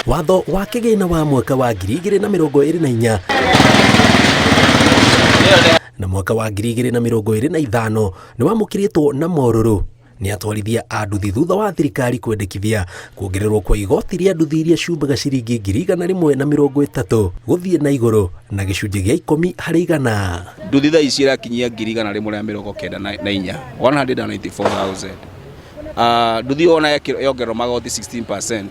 Watho wa kĩgĩna wa mwaka wa 2024 na mwaka wa 2025 nĩ wamũkĩrĩtwo na morũrũ nĩ atwarithia a nduthi thutha wa thirikari kwendekithia kuongererwo kwa igoti rĩa nduthi iria ciumbaga ciringi 130 gũthiĩ na igũrũ na gĩcunjĩ gĩa 10 harĩ igana. Nduthi thaa ici irakinyia 194 194,000. Nduthi ona yongererwo magoti 16%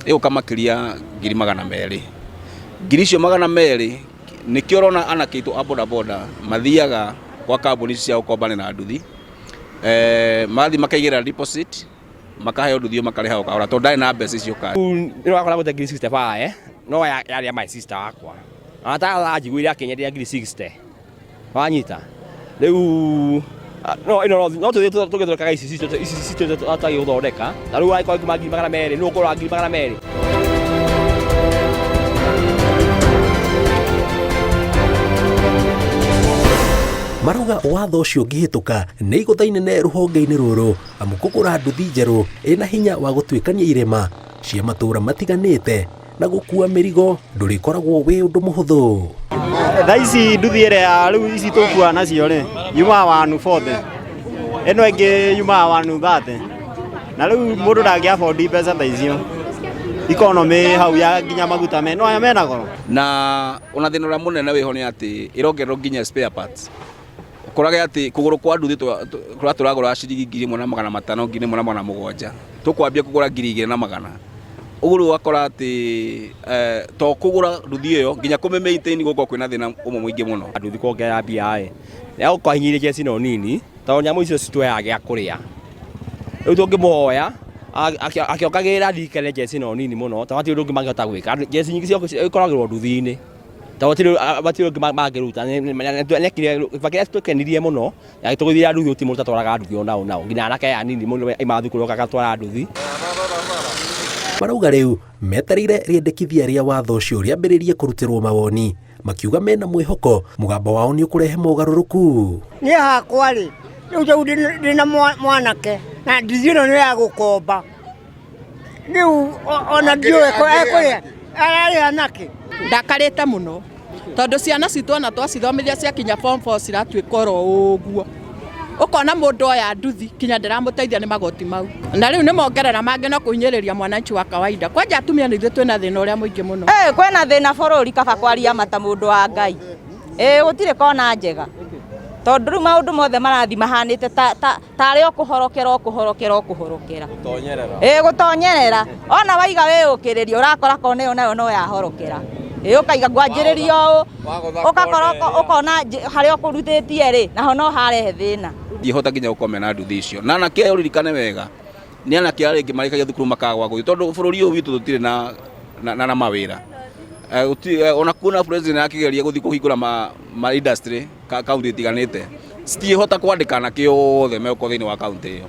ĩgũka makĩria 200,000. Ngiri icio 200,000 nĩkĩo ũrona anake aitũ a bodaboda mathiaga kwa kambuni cia gũkombana na nduthi, mathi makaigĩra deposit makaheo nduthi makarĩha o kahora tondũ ndarĩ na mbeca icio kaĩ. Nĩ wakora gũte ngiri 65 no yarĩa my sister wakwa anataka ajiguire akenyeria ngiri 60 wanyita rĩu no tũgĩthondeka ici atagĩgũthondeka na rĩu agĩkorwo kuma 200,000 nĩ ũkũrora 200,000. Marauga watho ũcio ũngĩhĩtũka nĩ igũtha inene rũhonge-inĩ rũrũ amu kũgũra nduthi njerũ ĩna hinya wa gũtuĩkania irema cia matũũra matiganĩte na gũkua mĩrigo ndũrĩkoragwo wĩ ũndũ mũhũthũ. Thaa ici nduthi ĩrĩa rĩu ici tũkua nacio rĩ yumaga 140, ĩno ĩngĩ yumaga 130 na rĩu mũndũ ndangĩabondi mbeca ta icio. Economy hau ya nginya maguta no aya mena goro na ona thĩna ũrĩa mũnene wĩho nĩ atĩ ĩrongererwo nginya spare parts. Ũkorage atĩ kũgũrũ kwa nduthi tũragũra ciringi 1,500 1,700 tũkwambia kũgũra 2,100. Ũguo wakora atĩ to kũgũra nduthi ĩyo nginya kũmĩ-maintain gũkũ kwĩna thĩna ũmwe mũingĩ mũno. Nduthi kuongerera mbia ya gũkahinyĩria jeci no nini tondũ nyamũ icio cituoyaga gĩa kũrĩa. Rĩu tũngĩmũhoya akiongagĩrĩra ndikene jeci no nini mũno tondũ hatirĩ ũndũ ũngĩ mangĩhota gwĩka. Jeci nyingĩ ikoragĩrwo nduthi-inĩ tondũ hatirĩ ũndũ mangĩruta. Kĩrĩa twĩkenirie mũno tũgĩthiĩra nduthi ti mũndũ tatwaraga nduthi onao nginya anake aya nini mũno ima thukuru agatwara nduthi. Marauga rĩu metereire rĩendekithia rĩa watho ũcio rĩambĩrĩrie kũrutĩrwo mawoni makiuga mena mwĩhoko mũgambo wao nĩ ũkũrehe mogarũrũku. Niĩ hakwa rĩ rĩu tondũ ndĩna mwanake na nduthi ĩno nĩ ya gũkomba rĩu ona ndiũĩ ekũrĩa ararĩ anake. Ndakarĩte mũno tondũ ciana citũ ona twacithomithia ciakinya form 4 ciratuĩka oro ũguo. Ũkona mũndũ oya nduthi kinya ndĩramũteithia nĩ magoti mau. Na rĩu nĩ mongerera mangĩ no kũhinyĩrĩria mwananchi wa kawaida. Kwanja atumia nĩ ithuĩ twĩna thĩna ũrĩa mũingĩ mũno. Kwĩna thĩna bũrũri kaba kwaria mata mũndũ wa Ngai. Gũtirĩ kona njega. Tondũ rĩu maũndũ mothe marathi mahanĩte tarĩ ũkũhorokera. Gũtonyerera. Ona waiga wĩũkĩrĩria ũrakora kona ĩyo nayo no yahorokera. Ũkaiga ngwanjĩrĩria ũgakorwo ũkona harĩa ũkũrutĩtie rĩ naho no harehe thĩna. Ndihota nginya gũkome na nduthi icio na anake aya ũririkane wega nĩ anake arĩa angĩ marĩkagia thukuru makagwa gũthiĩ tondũ bũrũri ũyũ witũ tũtirĩ na mawĩra. Ona kuona president akĩgeria gũthiĩ kũhingũra ma industry kaunti itiganĩte citiĩhota kwandĩka anake othe meko thĩinĩ wa kaunti ĩyo.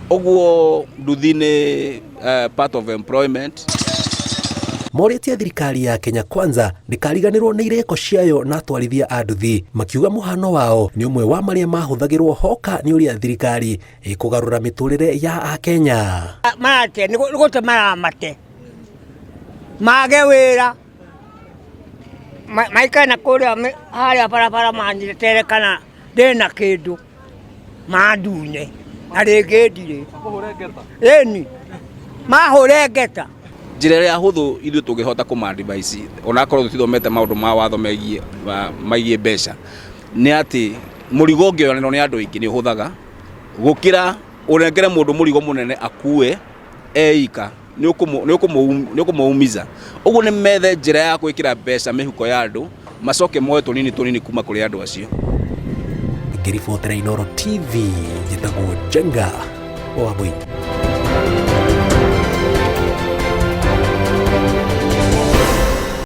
Ũguo nduthi nĩ part of employment. Morĩtie thirikari ya Kenya Kwanza ndĩkariganĩrwo nĩ irĩko ciayo na atwarithia a nduthi makiuga mũhano wao nĩ ũmwe wa marĩa mahũthagĩrwo hoka nĩ ũrĩa thirikari ĩkũgarũra mĩtũrĩre ya Akenya. Marate nĩ gũte maramate mage wĩra maikana kũrĩa harĩa barabara manyetere kana ndĩna kĩndũ mandune na rĩngĩ ndirĩ ĩni mahũre ngeta. Njĩra ĩrĩa hũthũ ithuĩ tũngĩhota kũma-advise ona akorwo tũtithomete maũndũ ma watho megiĩ mbeca nĩ atĩ mũrigo ũngĩoyanĩrwo nĩ andũ aingĩ nĩ ũhũthaga gũkĩra ũnengere mũndũ mũrigo mũnene akue eika nĩ ũkũmũumiza. Ũguo nĩ methe njĩra ya gwĩkĩra mbeca mĩhuko ya andũ macoke moe tũnini kuma kũrĩ andũ acio. Ngĩribotera Inooro TV njĩtagwo Jenga Wambui.